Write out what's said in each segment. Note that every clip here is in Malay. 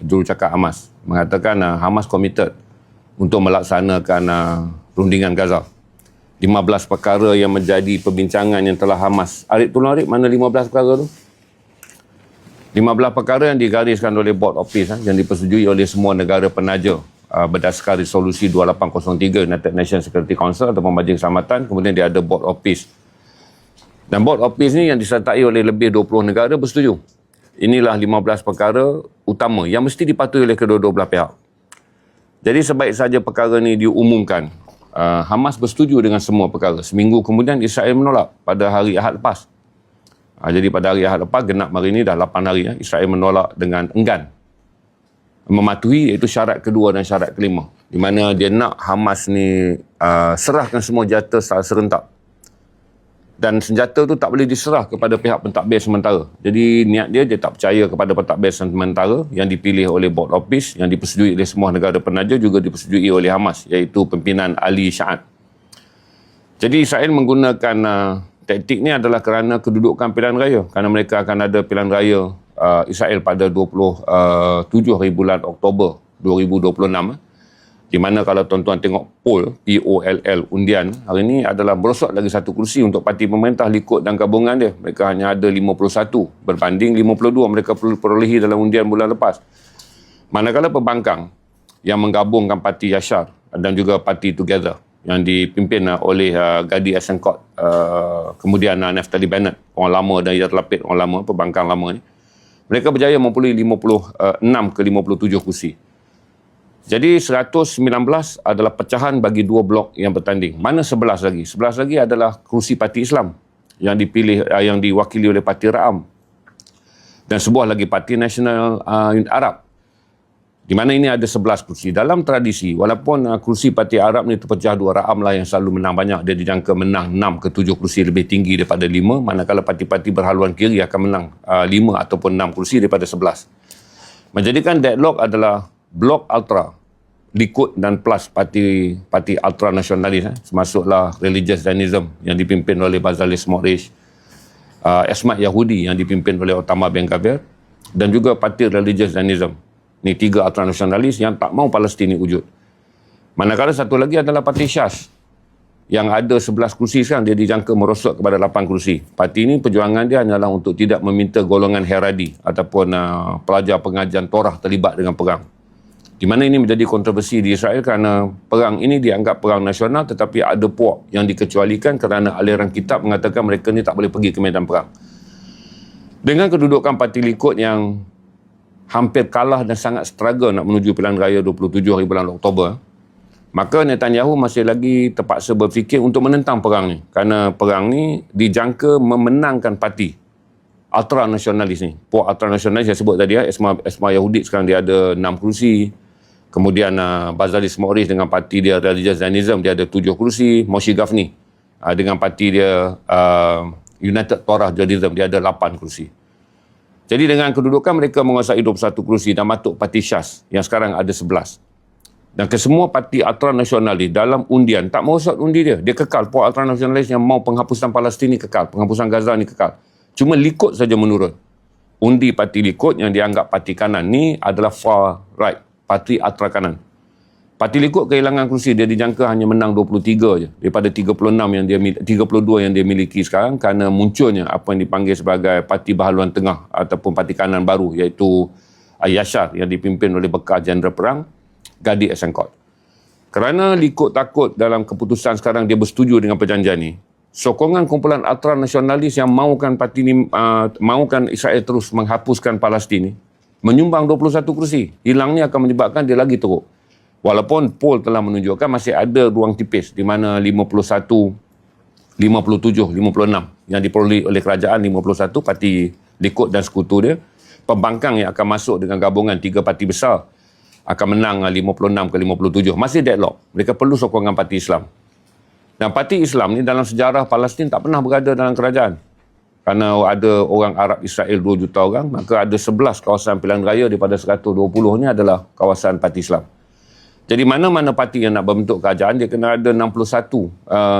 jurucakap Hamas, mengatakan Hamas committed untuk melaksanakan rundingan Gaza. 15 perkara yang menjadi perbincangan yang telah Hamas. Arif, tolong Arif, mana 15 perkara tu? 15 perkara yang digariskan oleh Board of Peace yang dipersetujui oleh semua negara penaja berdasarkan resolusi 2803 United Nations Security Council atau Majlis Keselamatan. Kemudian dia ada Board of Peace. Dan Board of Peace ni yang disertai oleh lebih 20 negara bersetuju. Inilah 15 perkara utama yang mesti dipatuhi oleh kedua-dua belah pihak. Jadi sebaik saja perkara ni diumumkan, Hamas bersetuju dengan semua perkara. Seminggu kemudian Israel menolak pada hari Ahad lepas. Jadi pada hari Ahad lepas, genap hari ini dah 8 hari, Israel menolak dengan enggan mematuhi iaitu syarat kedua dan syarat kelima. Di mana dia nak Hamas ni serahkan semua senjata secara serentak. Dan senjata tu tak boleh diserah kepada pihak pentadbir sementara. Jadi niat dia tak percaya kepada pentadbir sementara yang dipilih oleh Board of Peace, yang dipersetujui oleh semua negara penaja, juga dipersetujui oleh Hamas, iaitu pimpinan Ali Sha'ad. Jadi Israel menggunakan taktik ni adalah kerana kedudukan pilihan raya. Kerana mereka akan ada pilihan raya Israel pada 27 hari bulan Oktober 2026. Di mana kalau tuan-tuan tengok poll, POLL undian, hari ini adalah berosot lagi satu kursi untuk parti pemerintah Likud dan gabungan dia. Mereka hanya ada 51 berbanding 52 mereka perlu perolehi dalam undian bulan lepas. Manakala pembangkang yang menggabungkan parti Yashar dan juga parti Together yang dipimpin oleh Gadi Eisenkot, kemudian Naftali Bennett, orang lama, dan Yair Lapid, orang lama, pembangkang lama ni, mereka berjaya memperoleh 56 ke 57 kursi. Jadi 119 adalah pecahan bagi dua blok yang bertanding. Mana 11 lagi? 11 lagi adalah kursi Parti Islam yang dipilih, yang diwakili oleh Parti Ra'am. Dan sebuah lagi Parti Nasional Arab. Di mana ini ada 11 kursi. Dalam tradisi, walaupun kursi Parti Arab ni terpecah dua, Ra'am lah yang selalu menang banyak. Dia dijangka menang 6 ke 7 kursi, lebih tinggi daripada 5. Manakala parti-parti berhaluan kiri akan menang 5 ataupun 6 kursi daripada 11. Menjadikan deadlock adalah blok ultra, Likud dan plus parti ultra nasionalis, termasuklah Religious Zionism yang dipimpin oleh Bezalel Smotrich, Esmat Yahudi yang dipimpin oleh Itamar Ben-Gvir, dan juga parti Religious Zionism. Ini 3 ultra nasionalis yang tak mahu Palestin wujud. Manakala satu lagi adalah parti Syas yang ada 11 kursi sekarang, dia dijangka merosot kepada 8 kursi. Parti ini perjuangan dia hanyalah untuk tidak meminta golongan Heradi ataupun pelajar pengajian Torah terlibat dengan perang. Di mana ini menjadi kontroversi di Israel kerana perang ini dianggap perang nasional, tetapi ada puak yang dikecualikan kerana aliran kitab mengatakan mereka ni tak boleh pergi ke medan perang. Dengan kedudukan Parti Likud yang hampir kalah dan sangat struggle nak menuju pilihan raya 27 hari bulan Oktober, maka Netanyahu masih lagi terpaksa berfikir untuk menentang perang ni. Kerana perang ni dijangka memenangkan parti ultra nasionalis ni. Puak ultra nasionalis saya sebut tadi, Esma Yahudi sekarang dia ada 6 kursi. Kemudian Bezalel Smotrich dengan parti dia Religious Zionism, dia ada 7 kursi. Moshe Gafni dengan parti dia United Torah Judaism, dia ada 8 kursi. Jadi dengan kedudukan mereka menguasai 21 kursi dan matuk parti Syas yang sekarang ada 11. Dan kesemua parti ultra nasionalis dalam undian tak merosot undi dia. Dia kekal. Puak ultra nasionalis yang mau penghapusan Palestin ni kekal. Penghapusan Gaza ni kekal. Cuma Likud saja menurun. Undi parti Likud yang dianggap parti kanan ni adalah far right, parti ultra kanan. Parti Likud kehilangan kursi, dia dijangka hanya menang 23 je daripada 32 yang dia miliki sekarang, kerana munculnya apa yang dipanggil sebagai parti berhaluan tengah ataupun parti kanan baru, iaitu Yashar yang dipimpin oleh bekas jeneral perang Gadi Eisenkot. Kerana Likud takut dalam keputusan sekarang dia bersetuju dengan perjanjian ni, sokongan kumpulan ultra nasionalis yang mahukan parti ni, mahukan Israel terus menghapuskan Palestin ni, menyumbang 21 kursi. Hilangnya akan menyebabkan dia lagi teruk. Walaupun poll telah menunjukkan masih ada ruang tipis di mana 51, 57, 56 yang diperoleh oleh kerajaan, 51 parti Likud dan sekutu dia. Pembangkang yang akan masuk dengan gabungan 3 parti besar akan menang 56 ke 57. Masih deadlock. Mereka perlu sokongan parti Islam. Dan parti Islam ni dalam sejarah Palestin tak pernah berada dalam kerajaan. Kerana ada orang Arab Israel 2 juta orang, maka ada 11 kawasan pilihan raya daripada 120 ni adalah kawasan parti Islam. Jadi mana-mana parti yang nak berbentuk kerajaan, dia kena ada 61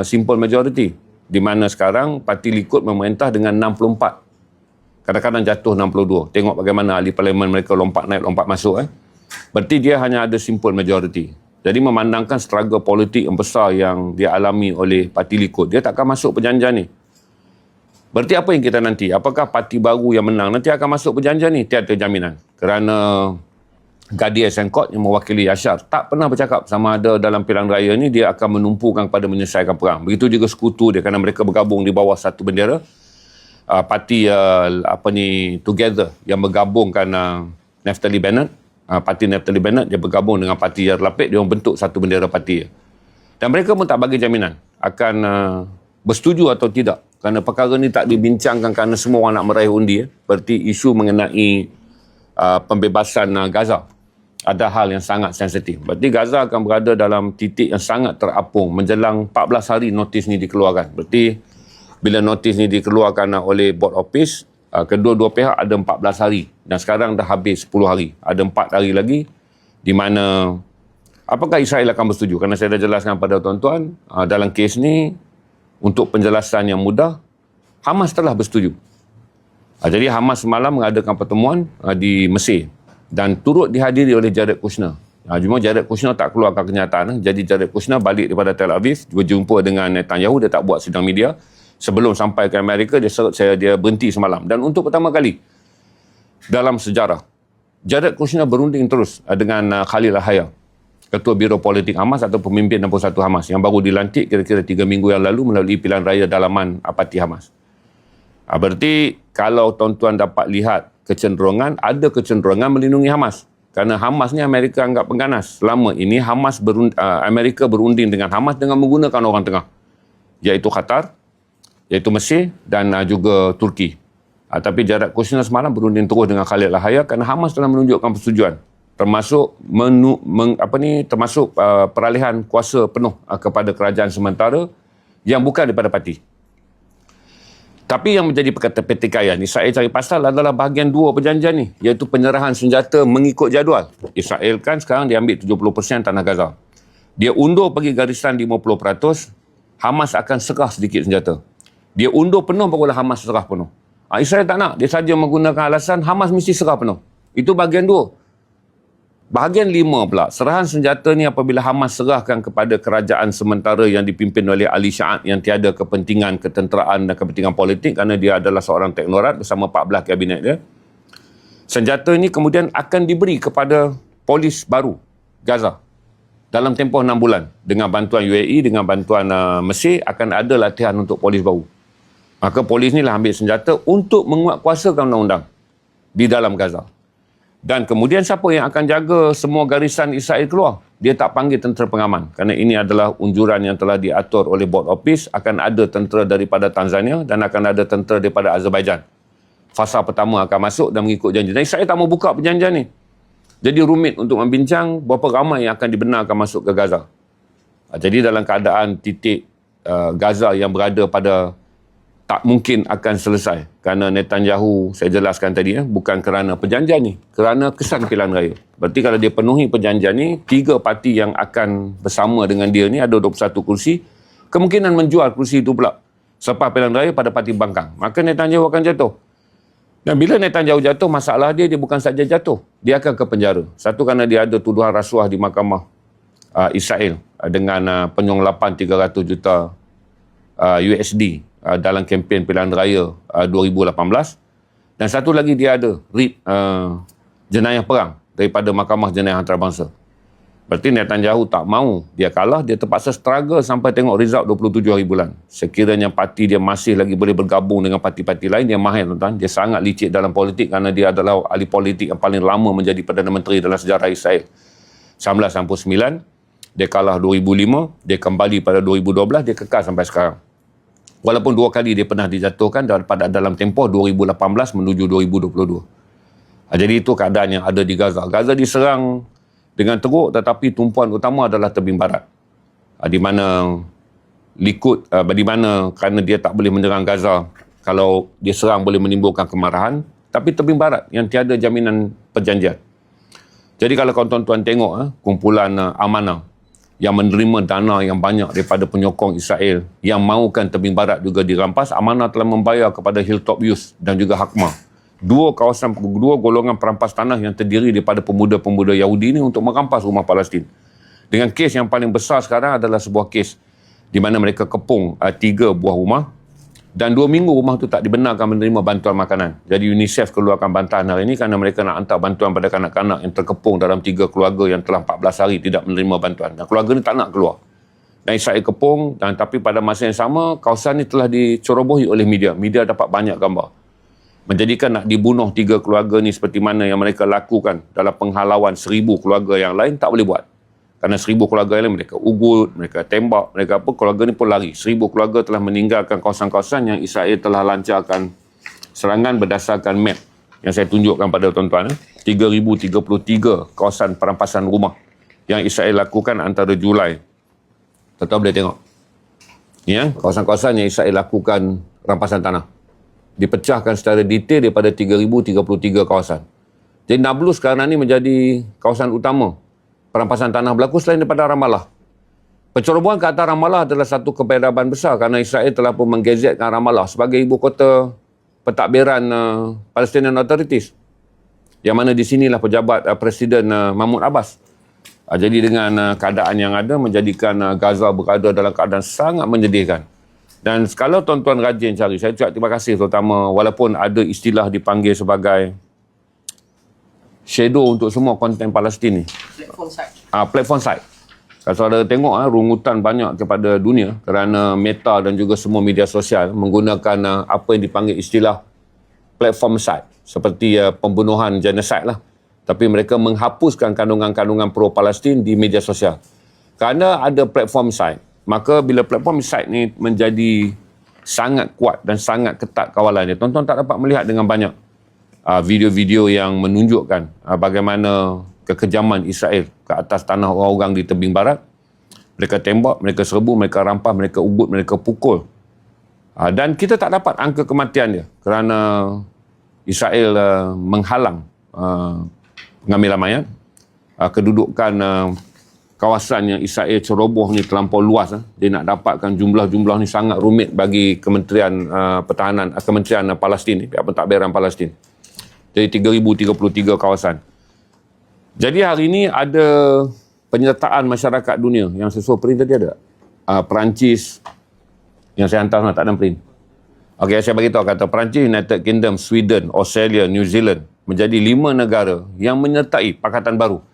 simple majority. Di mana sekarang parti Likud memerintah dengan 64. Kadang-kadang jatuh 62. Tengok bagaimana ahli parlimen mereka lompat naik, lompat masuk. Berarti dia hanya ada simple majority. Jadi memandangkan struggle politik yang besar yang dia alami oleh parti Likud, dia takkan masuk perjanjian ni. Berarti apa yang kita nanti? Apakah parti baru yang menang nanti akan masuk perjanjian ni? Tiada jaminan. Kerana Gadi Senkot yang mewakili Yashar tak pernah bercakap sama ada dalam pilihan raya ni dia akan menumpukan pada menyelesaikan perang. Begitu juga sekutu dia kerana mereka bergabung di bawah satu bendera. Parti Together yang bergabungkan Naftali Bennett. Parti Naftali Bennett dia bergabung dengan parti Yair Lapid, dia bentuk satu bendera parti. Dan mereka pun tak bagi jaminan akan bersetuju atau tidak. Kerana perkara ni tak dibincangkan kerana semua orang nak meraih undi. Seperti isu mengenai pembebasan Gaza. Ada hal yang sangat sensitif. Berarti Gaza akan berada dalam titik yang sangat terapung menjelang 14 hari notis ni dikeluarkan. Berarti bila notis ni dikeluarkan oleh Board of Peace, kedua-dua pihak ada 14 hari dan sekarang dah habis 10 hari. Ada 4 hari lagi di mana apakah Israel akan bersetuju? Kerana saya dah jelaskan pada tuan-tuan, dalam kes ni untuk penjelasan yang mudah, Hamas telah bersetuju. Jadi Hamas semalam mengadakan pertemuan di Mesir dan turut dihadiri oleh Jared Kushner. Cuma Jared Kushner tak keluarkan kenyataan. Jadi Jared Kushner balik daripada Tel Aviv, berjumpa dengan Netanyahu, dia tak buat sidang media. Sebelum sampai ke Amerika, dia berhenti semalam. Dan untuk pertama kali dalam sejarah, Jared Kushner berunding terus dengan Khalil Al-Hayya, Ketua Biro Politik Hamas atau pemimpin 61 Hamas yang baru dilantik kira-kira 3 minggu yang lalu melalui pilihan raya dalaman parti Hamas. Berarti kalau tuan-tuan dapat lihat kecenderungan, ada kecenderungan melindungi Hamas. Kerana Hamas ni Amerika anggap pengganas. Selama ini Amerika berunding dengan Hamas dengan menggunakan orang tengah. Iaitu Qatar, iaitu Mesir dan juga Turki. Tapi Jared Kushner semalam berunding terus dengan Khalil Al-Hayya kerana Hamas telah menunjukkan persetujuan. Termasuk peralihan kuasa penuh kepada kerajaan sementara yang bukan daripada parti. Tapi yang menjadi pertikaian Israel cari pasal adalah bahagian 2 perjanjian ni, iaitu penyerahan senjata mengikut jadual. Israel kan sekarang dia ambil 70% tanah Gaza. Dia undur pergi garisan 50%, Hamas akan serah sedikit senjata. Dia undur penuh barulah Hamas serah penuh. Israel tak nak, dia saja menggunakan alasan Hamas mesti serah penuh. Itu bahagian 2. Bahagian 5 pula, serahan senjata ni apabila Hamas serahkan kepada kerajaan sementara yang dipimpin oleh Ali Sha'ad yang tiada kepentingan ketenteraan dan kepentingan politik kerana dia adalah seorang teknokrat bersama 14 kabinet dia. Senjata ini kemudian akan diberi kepada polis baru Gaza dalam tempoh 6 bulan. Dengan bantuan UAE, dengan bantuan Mesir akan ada latihan untuk polis baru. Maka polis ni lah ambil senjata untuk menguatkuasakan undang-undang di dalam Gaza. Dan kemudian siapa yang akan jaga semua garisan Israel keluar? Dia tak panggil tentera pengaman. Kerana ini adalah unjuran yang telah diatur oleh Board of Peace. Akan ada tentera daripada Tanzania dan akan ada tentera daripada Azerbaijan. Fasa pertama akan masuk dan mengikut janji. Dan Israel tak mau buka perjanjian ni. Jadi rumit untuk membincang berapa ramai yang akan dibenarkan masuk ke Gaza. Jadi dalam keadaan titik Gaza yang berada pada tak mungkin akan selesai. Kerana Netanyahu, saya jelaskan tadi, bukan kerana perjanjian ni, kerana kesan pilihan raya. Berarti kalau dia penuhi perjanjian ni, 3 parti yang akan bersama dengan dia ni, ada 21 kursi, kemungkinan menjual kursi itu pula selepas pilihan raya pada parti bangkang. Maka Netanyahu akan jatuh. Dan bila Netanyahu jatuh, masalah dia bukan saja jatuh, dia akan ke penjara. Satu, kerana dia ada tuduhan rasuah di mahkamah Israel dengan penyonglapan 300 juta USD dalam kempen pilihan raya 2018. Dan satu lagi dia ada jenayah perang daripada Mahkamah Jenayah Antarabangsa. Berarti Netanyahu tak mau dia kalah, dia terpaksa struggle sampai tengok result 27 hari bulan. Sekiranya parti dia masih lagi boleh bergabung dengan parti-parti lain, dia mahir tuan-tuan. Dia sangat licik dalam politik kerana dia adalah ahli politik yang paling lama menjadi Perdana Menteri dalam sejarah Israel. 1999, dia kalah 2005, dia kembali pada 2012, dia kekal sampai sekarang. Walaupun 2 kali dia pernah dijatuhkan dalam tempoh 2018 menuju 2022. Jadi itu keadaan yang ada di Gaza. Gaza diserang dengan teruk tetapi tumpuan utama adalah tebing barat. Di mana Likud, di mana kerana dia tak boleh menyerang Gaza, kalau dia serang boleh menimbulkan kemarahan, tapi tebing barat yang tiada jaminan perjanjian. Jadi kalau tuan-tuan tengok kumpulan Amanah yang menerima dana yang banyak daripada penyokong Israel yang mahukan tebing barat juga dirampas, Amanah telah membayar kepada Hilltop Youth dan juga Hakma dua golongan perampas tanah yang terdiri daripada pemuda-pemuda Yahudi ini untuk merampas rumah Palestin. Dengan kes yang paling besar sekarang adalah sebuah kes di mana mereka kepung 3 buah rumah dan 2 minggu rumah itu tak dibenarkan menerima bantuan makanan. Jadi UNICEF keluarkan bantahan hari ini kerana mereka nak hantar bantuan pada kanak-kanak yang terkepung dalam 3 keluarga yang telah 14 hari tidak menerima bantuan. Dan keluarga ini tak nak keluar. Dan Israel kepung, dan tapi pada masa yang sama kawasan ini telah dicerobohi oleh media. Media dapat banyak gambar. Menjadikan nak dibunuh 3 keluarga ni seperti mana yang mereka lakukan dalam penghalauan 1000 keluarga yang lain tak boleh buat. Kerana 1000 keluarga yang lain mereka ugut, mereka tembak, mereka apa, keluarga ni pun lari. 1000 keluarga telah meninggalkan kawasan-kawasan yang Israel telah lancarkan serangan berdasarkan map yang saya tunjukkan pada tuan-tuan. 3033 kawasan perampasan rumah yang Israel lakukan antara Julai. Tuan-tuan boleh tengok. Ya, kawasan-kawasan yang Israel lakukan rampasan tanah. Dipecahkan secara detail daripada 3033 kawasan. Jadi Nablus sekarang ini menjadi kawasan utama perampasan tanah berlaku selain daripada Ramallah. Pencerobohan ke atas Ramallah adalah satu kepedaban besar kerana Israel telah pun menggazetkan Ramallah sebagai ibu kota pentadbiran Palestinian Authorities. Yang mana di sinilah pejabat Presiden Mahmud Abbas. Jadi dengan keadaan yang ada menjadikan Gaza berada dalam keadaan sangat menyedihkan. Dan kalau tuan-tuan rajin cari, saya ucap terima kasih terutama walaupun ada istilah dipanggil sebagai shadow untuk semua konten Palestin ni. Platform site. Platform site. Kalau saudara tengok rungutan banyak kepada dunia kerana Meta dan juga semua media sosial menggunakan apa yang dipanggil istilah platform site. Seperti pembunuhan genocide lah. Tapi mereka menghapuskan kandungan-kandungan pro-Palestin di media sosial. Kerana ada platform site, maka bila platform site ni menjadi sangat kuat dan sangat ketat kawalannya, tuan-tuan tak dapat melihat dengan banyak video-video yang menunjukkan bagaimana kekejaman Israel ke atas tanah orang-orang di tebing barat. Mereka tembak, mereka serbu, mereka rampas, mereka ugut, mereka pukul. Dan kita tak dapat angka kematian dia kerana Israel menghalang pengambilan mayat. Kedudukan kawasan yang Israel ceroboh ni terlampau luas. Dia nak dapatkan jumlah-jumlah ni sangat rumit bagi Kementerian Pertahanan, Kementerian Palestin, pihak pentadbiran Palestin. Jadi 3033 kawasan. Jadi hari ini ada penyertaan masyarakat dunia yang sesuai print tadi ada. Perancis yang saya hantar tak ada print. Okey, saya beritahu kata Perancis, United Kingdom, Sweden, Australia, New Zealand menjadi 5 negara yang menyertai Pakatan Baru,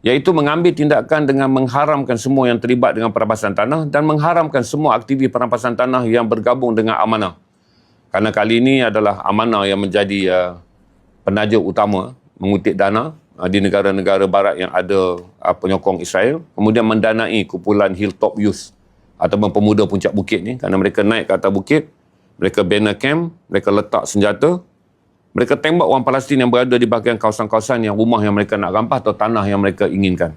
iaitu mengambil tindakan dengan mengharamkan semua yang terlibat dengan perampasan tanah dan mengharamkan semua aktivis perampasan tanah yang bergabung dengan Amanah. Kerana kali ini adalah Amanah yang menjadi penaja utama mengutip dana di negara-negara barat yang ada penyokong Israel, kemudian mendanai kumpulan Hilltop Youth ataupun pemuda puncak bukit ni, kerana mereka naik ke atas bukit, mereka bina camp, mereka letak senjata, mereka tembak orang Palestin yang berada di bahagian kawasan-kawasan yang rumah yang mereka nak rampas atau tanah yang mereka inginkan.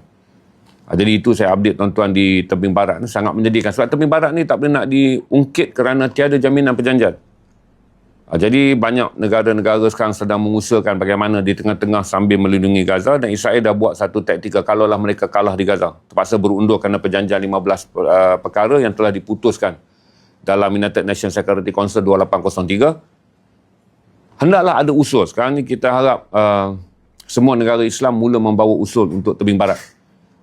Jadi itu saya update tuan-tuan di tebing barat ni, sangat menyedihkan. Sebab tebing barat ni tak boleh nak diungkit kerana tiada jaminan perjanjian. Jadi banyak negara-negara sekarang sedang mengusahakan bagaimana di tengah-tengah sambil melindungi Gaza, dan Israel dah buat satu taktikal kalaulah mereka kalah di Gaza. Terpaksa berundur kerana perjanjian 15 perkara yang telah diputuskan dalam United Nations Security Council 2803. Hendaklah ada usul. Sekarang ni kita harap semua negara Islam mula membawa usul untuk tebing barat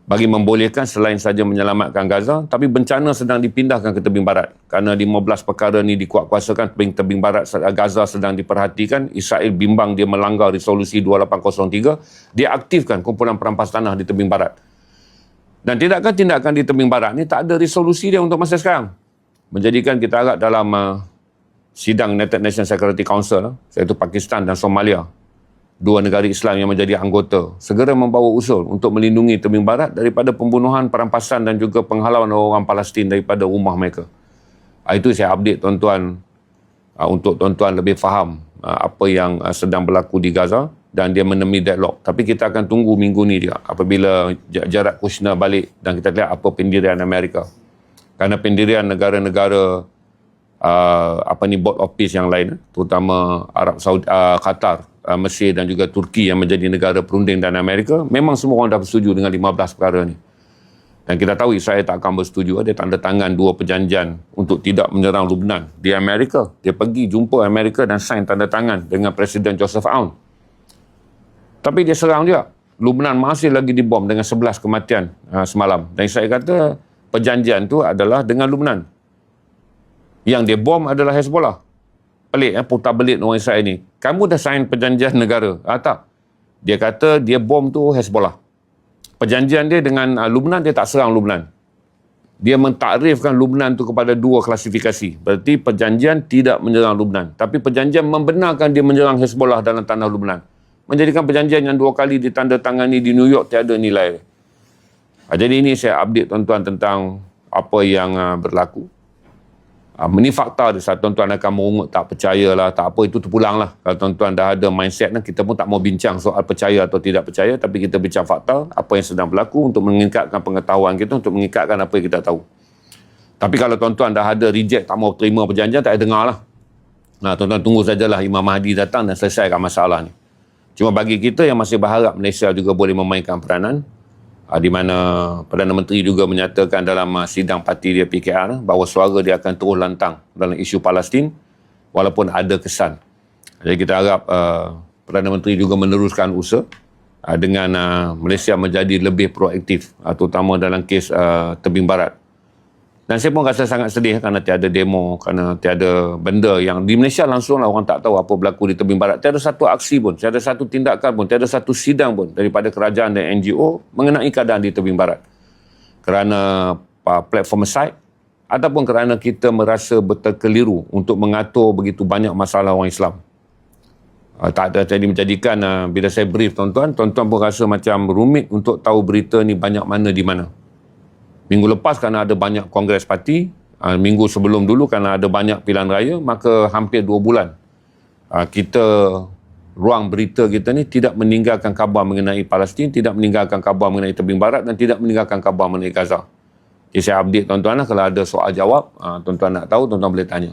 bagi membolehkan selain saja menyelamatkan Gaza, tapi bencana sedang dipindahkan ke tebing barat. Kerana 15 perkara ni dikuatkuasakan, tebing barat Gaza sedang diperhatikan. Israel bimbang dia melanggar resolusi 2803. Dia aktifkan kumpulan perampas tanah di tebing barat. Dan tindakan di tebing barat ni tak ada resolusi dia untuk masa sekarang. Menjadikan kita harap dalam sidang United Nations Security Council, iaitu Pakistan dan Somalia, 2 negara Islam yang menjadi anggota, segera membawa usul untuk melindungi tebing barat daripada pembunuhan, perampasan dan juga penghalauan orang Palestin daripada rumah mereka. Itu saya update tuan-tuan untuk tuan-tuan lebih faham apa yang sedang berlaku di Gaza, dan dia menemui deadlock. Tapi kita akan tunggu minggu ni dia apabila Jared Kushner balik dan kita lihat apa pendirian Amerika. Kerana pendirian negara-negara board of peace yang lain, terutama Arab Saudi, Qatar, Mesir dan juga Turki yang menjadi negara perunding dan Amerika, memang semua orang dah bersetuju dengan 15 perkara ni. Dan kita tahu Israel tak akan bersetuju. Dia tanda tangan 2 perjanjian untuk tidak menyerang Lebanon di Amerika. Dia pergi jumpa Amerika dan sign tanda tangan dengan Presiden Joseph Aoun. Tapi dia serang juga. Lebanon masih lagi dibom dengan 11 kematian semalam. Dan Israel kata perjanjian tu adalah dengan Lebanon. Yang dia bom adalah Hezbollah. Pelik putar belit orang Israel ni. Kamu dah sign perjanjian negara. Tak. Dia kata dia bom tu Hezbollah. Perjanjian dia dengan Lebanon, dia tak serang Lebanon. Dia mentakrifkan Lebanon tu kepada 2 klasifikasi. Berarti perjanjian tidak menyerang Lebanon. Tapi perjanjian membenarkan dia menyerang Hezbollah dalam tanah Lebanon. Menjadikan perjanjian yang 2 kali ditandatangani di New York tiada nilai. Jadi ini saya update tuan-tuan tentang apa yang berlaku. Ini fakta dia. Saat tuan-tuan akan merungut tak percayalah, tak apa, itu terpulang lah. Kalau tuan-tuan dah ada mindset, kita pun tak mau bincang soal percaya atau tidak percaya, tapi kita bincang fakta, apa yang sedang berlaku untuk meningkatkan pengetahuan kita, untuk meningkatkan apa yang kita tahu. Tapi kalau tuan-tuan dah ada reject, tak mau terima perjanjian, tak payah dengar lah. Tuan-tuan tunggu sajalah Imam Mahdi datang dan selesaikan masalah ni. Cuma bagi kita yang masih berharap Malaysia juga boleh memainkan peranan, di mana Perdana Menteri juga menyatakan dalam sidang parti dia PKR bahawa suara dia akan terus lantang dalam isu Palestin walaupun ada kesan. Jadi kita harap Perdana Menteri juga meneruskan usaha dengan Malaysia menjadi lebih proaktif, terutama dalam kes tebing barat. Dan saya pun rasa sangat sedih kerana tiada demo, kerana tiada benda yang di Malaysia langsunglah orang tak tahu apa berlaku di tebing barat. Tiada satu aksi pun, tiada satu tindakan pun, tiada satu sidang pun daripada kerajaan dan NGO mengenai keadaan di tebing barat. Kerana platform side ataupun kerana kita merasa berterkeliru untuk mengatur begitu banyak masalah orang Islam. Tak ada, jadi menjadikan bila saya brief tuan-tuan pun rasa macam rumit untuk tahu berita ni banyak mana di mana. Minggu lepas kerana ada banyak kongres parti, minggu sebelum dulu kerana ada banyak pilihan raya, maka hampir 2 bulan kita, ruang berita kita ni tidak meninggalkan khabar mengenai Palestin, tidak meninggalkan khabar mengenai tebing barat dan tidak meninggalkan khabar mengenai Gaza. Jadi saya update tuan-tuan lah, kalau ada soal jawab, tuan-tuan nak tahu, tuan-tuan boleh tanya.